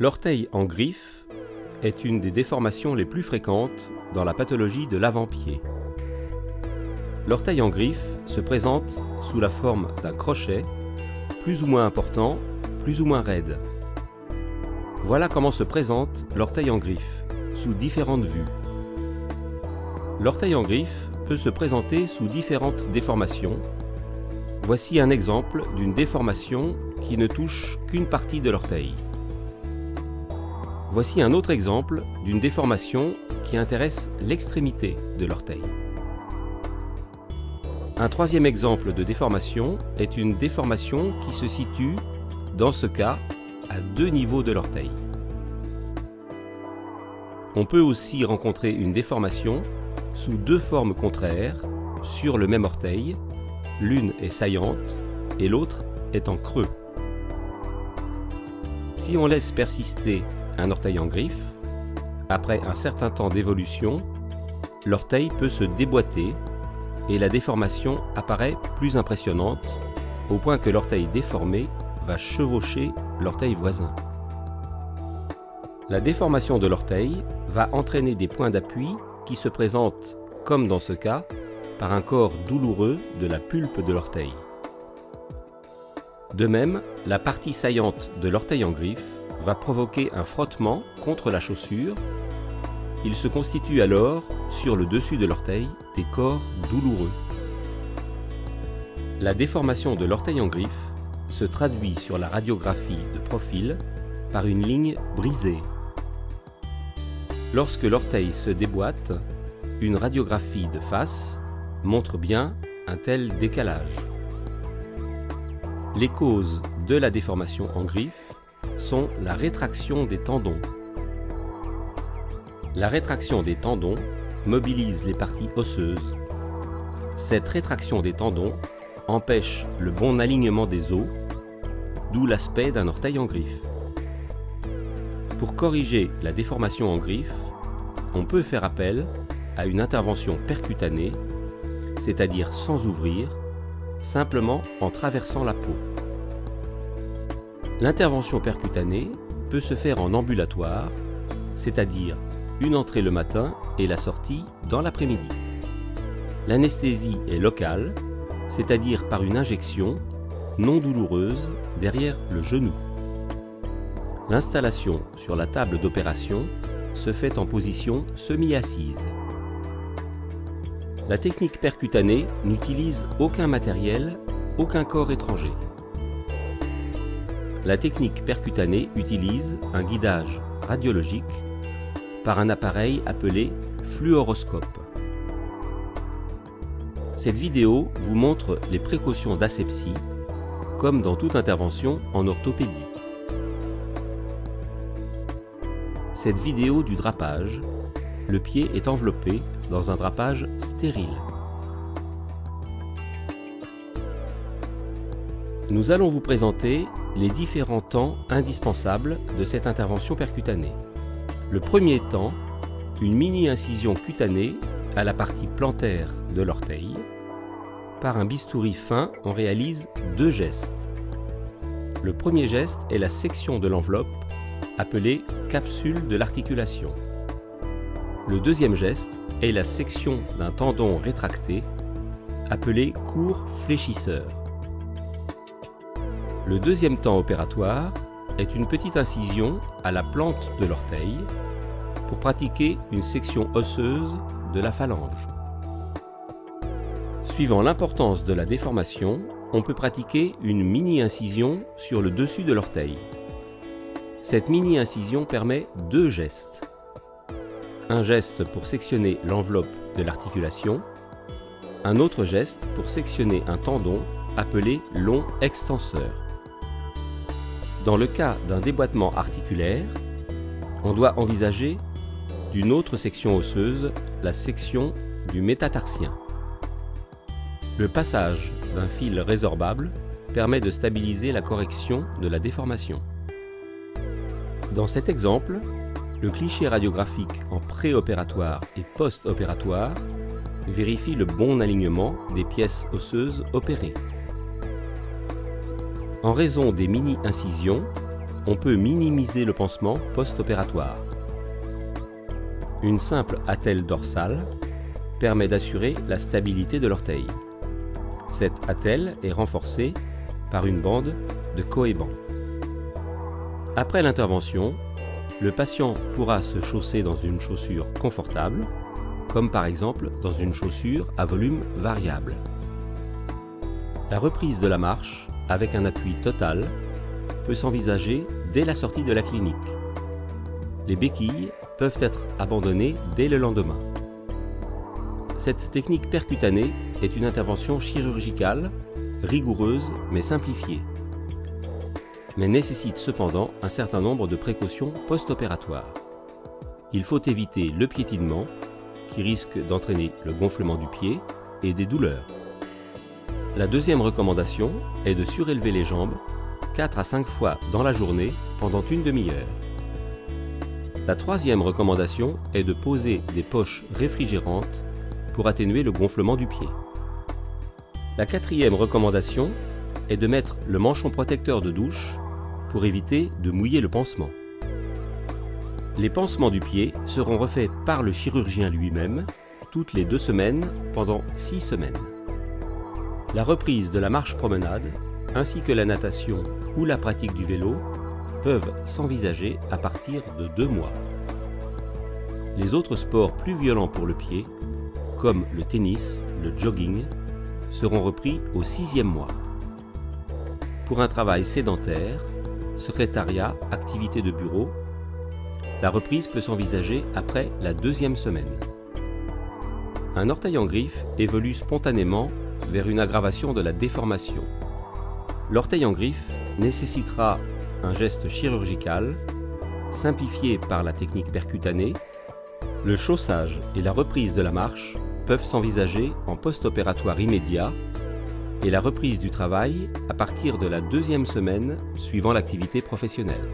L'orteil en griffe est une des déformations les plus fréquentes dans la pathologie de l'avant-pied. L'orteil en griffe se présente sous la forme d'un crochet, plus ou moins important, plus ou moins raide. Voilà comment se présente l'orteil en griffe, sous différentes vues. L'orteil en griffe peut se présenter sous différentes déformations. Voici un exemple d'une déformation qui ne touche qu'une partie de l'orteil. Voici un autre exemple d'une déformation qui intéresse l'extrémité de l'orteil. Un troisième exemple de déformation est une déformation qui se situe, dans ce cas, à deux niveaux de l'orteil. On peut aussi rencontrer une déformation sous deux formes contraires sur le même orteil. L'une est saillante et l'autre est en creux. Si on laisse persister un orteil en griffe, après un certain temps d'évolution, l'orteil peut se déboîter et la déformation apparaît plus impressionnante, au point que l'orteil déformé va chevaucher l'orteil voisin. La déformation de l'orteil va entraîner des points d'appui qui se présentent, comme dans ce cas, par un corps douloureux de la pulpe de l'orteil. De même, la partie saillante de l'orteil en griffe va provoquer un frottement contre la chaussure. Il se constitue alors, sur le dessus de l'orteil, des corps douloureux. La déformation de l'orteil en griffe se traduit sur la radiographie de profil par une ligne brisée. Lorsque l'orteil se déboîte, une radiographie de face montre bien un tel décalage. Les causes de la déformation en griffe sont la rétraction des tendons. La rétraction des tendons mobilise les parties osseuses. Cette rétraction des tendons empêche le bon alignement des os, d'où l'aspect d'un orteil en griffe. Pour corriger la déformation en griffe, on peut faire appel à une intervention percutanée, c'est-à-dire sans ouvrir, simplement en traversant la peau. L'intervention percutanée peut se faire en ambulatoire, c'est-à-dire une entrée le matin et la sortie dans l'après-midi. L'anesthésie est locale, c'est-à-dire par une injection non douloureuse derrière le genou. L'installation sur la table d'opération se fait en position semi-assise. La technique percutanée n'utilise aucun matériel, aucun corps étranger. La technique percutanée utilise un guidage radiologique par un appareil appelé fluoroscope. Cette vidéo vous montre les précautions d'asepsie, comme dans toute intervention en orthopédie. Cette vidéo du drapage, le pied est enveloppé dans un drapage stérile. Nous allons vous présenter les différents temps indispensables de cette intervention percutanée. Le premier temps, une mini-incision cutanée à la partie plantaire de l'orteil. Par un bistouri fin, on réalise deux gestes. Le premier geste est la section de l'enveloppe, appelée capsule de l'articulation. Le deuxième geste est la section d'un tendon rétracté, appelé court fléchisseur. Le deuxième temps opératoire est une petite incision à la plante de l'orteil pour pratiquer une section osseuse de la phalange. Suivant l'importance de la déformation, on peut pratiquer une mini-incision sur le dessus de l'orteil. Cette mini-incision permet deux gestes. Un geste pour sectionner l'enveloppe de l'articulation, un autre geste pour sectionner un tendon appelé long extenseur. Dans le cas d'un déboîtement articulaire, on doit envisager d'une autre section osseuse, la section du métatarsien. Le passage d'un fil résorbable permet de stabiliser la correction de la déformation. Dans cet exemple, le cliché radiographique en préopératoire et post-opératoire vérifie le bon alignement des pièces osseuses opérées. En raison des mini-incisions, on peut minimiser le pansement post-opératoire. Une simple attelle dorsale permet d'assurer la stabilité de l'orteil. Cette attelle est renforcée par une bande de cohéban. Après l'intervention, le patient pourra se chausser dans une chaussure confortable, comme par exemple dans une chaussure à volume variable. La reprise de la marche, avec un appui total, peut s'envisager dès la sortie de la clinique. Les béquilles peuvent être abandonnées dès le lendemain. Cette technique percutanée est une intervention chirurgicale, rigoureuse mais simplifiée, mais nécessite cependant un certain nombre de précautions post-opératoires. Il faut éviter le piétinement, qui risque d'entraîner le gonflement du pied et des douleurs. La deuxième recommandation est de surélever les jambes 4 à 5 fois dans la journée pendant une demi-heure. La troisième recommandation est de poser des poches réfrigérantes pour atténuer le gonflement du pied. La quatrième recommandation est de mettre le manchon protecteur de douche pour éviter de mouiller le pansement. Les pansements du pied seront refaits par le chirurgien lui-même toutes les 2 semaines pendant 6 semaines. La reprise de la marche-promenade ainsi que la natation ou la pratique du vélo peuvent s'envisager à partir de 2 mois. Les autres sports plus violents pour le pied, comme le tennis, le jogging, seront repris au 6e mois. Pour un travail sédentaire, secrétariat, activité de bureau, la reprise peut s'envisager après la 2e semaine. Un orteil en griffe évolue spontanément vers une aggravation de la déformation. L'orteil en griffe nécessitera un geste chirurgical, simplifié par la technique percutanée. Le chaussage et la reprise de la marche peuvent s'envisager en post-opératoire immédiat et la reprise du travail à partir de la 2e semaine suivant l'activité professionnelle.